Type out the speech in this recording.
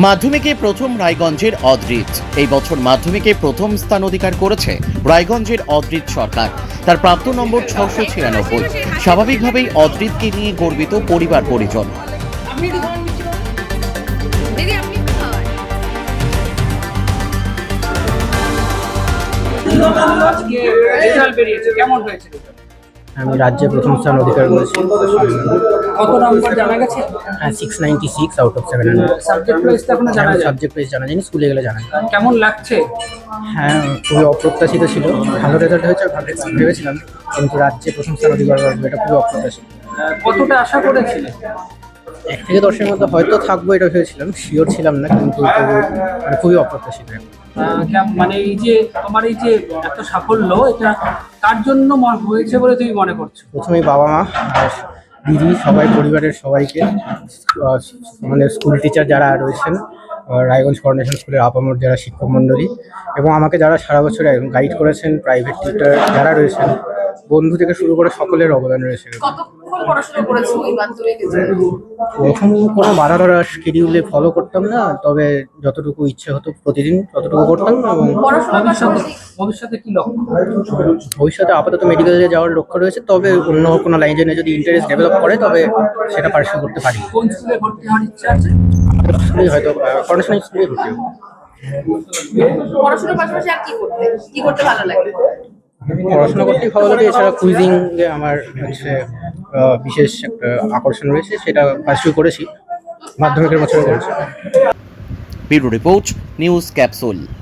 মাধ্যমিকে প্রথম রায়গঞ্জের অদ্রিত। এই বছর মাধ্যমিকে প্রথম স্থান অধিকার করেছে রায়গঞ্জের অদ্রিত সরকার। তার প্রাপ্ত নম্বর 696। স্বাভাবিকভাবেই অদ্রিতকে নিয়ে গর্বিত পরিবার পরিজন। আমি রাজ্যে প্রথম স্থান অধিকার করেছি। কত নম্বর জানা গেছে? 696 আউট অফ 700। সাবজেক্ট প্রাইস তো এখনো জানা যায়। সাবজেক্ট প্রাইস জানা যায়নি, স্কুলে গেলে জানা যায়। কেমন লাগছে? হ্যাঁ, খুবই অপ্রত্যাশিত ছিল। ভালো রেজাল্ট হয়েছে ভেবেছিলাম, কিন্তু রাজ্যে প্রথম স্থান অধিকার করবো এটা খুবই অপ্রত্যাশিত। কতটা আশা করেছিলে? 1 থেকে 10-এর মধ্যে হয়তো থাকবো এটা ভেবেছিলাম, শিওর ছিলাম না, কিন্তু খুবই অপ্রত্যাশিত। মানে এই যে তোমার এই যে এত সাফল্য, এটা কার জন্য হয়েছে বলে তুমি মনে করছো? প্রথমেই বাবা মা, দিদি, সবাই, পরিবারের সবাইকে, মানে স্কুল টিচার যারা রয়েছেন, রায়গঞ্জ করোনেশন স্কুলের আপামর যারা শিক্ষক মণ্ডলী, এবং আমাকে যারা সারা বছর গাইড করেছেন, প্রাইভেট টিচার যারা রয়েছেন, বন্ধু থেকে শুরু করে সকলের অবদান রয়েছে। প্রথম কোনো বাধা ধরা শিডিউলে ফলো করতাম না, তবে যতটুকু ইচ্ছে হতো প্রতিদিন ততটুকু করতাম। এবং ভবিষ্যতে কি লক্ষ্য? ভবিষ্যতে আপাতত মেডিকেলে যাওয়ার লক্ষ্য রয়েছে, তবে অন্য কোনো লাইনে যদি ইন্টারেস্ট ডেভেলপ করে তবে সেটা পার্সু করতে পারি। কোন স্কুলে ভর্তি হওয়ার ইচ্ছা আছে? আমাদের স্কুলেই হয়তো করোনেশন স্কুলেই ভর্তি হবো। পড়াশোনার পাশাপাশি আর কি করতে ভালো লাগে? পড়াশোনা করতেই ভালো লাগে, এছাড়া কুইজিং এ আমার হচ্ছে বিশেষ একটা আকর্ষণ রয়েছে, সেটা পার্সু করেছি, মাধ্যমিকের বছরে করেছি। Bureau report, news capsule.